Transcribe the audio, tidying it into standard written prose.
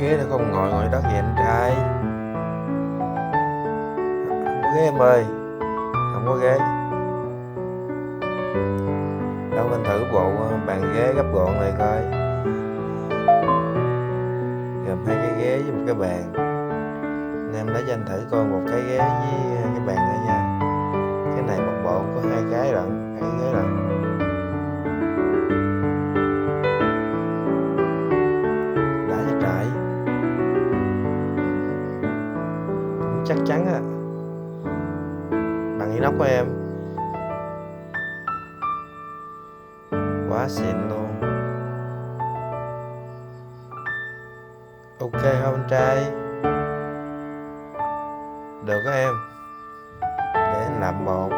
ghế nó không ngồi ngồi đất vậy anh trai? Không có ghế em ơi, không có ghế. Đâu anh thử bộ bàn ghế gấp gọn này coi, gồm hai cái ghế với một cái bàn. Nên em lấy cho anh thử coi một cái ghế với cái bàn nữa nha. Cái này một bộ có hai cái lận, hai cái ghế lận. Đã cho trại, cũng chắc chắn á, bằng inox của em, quá xịn luôn. Ok không anh trai? Được á em, để anh làm một.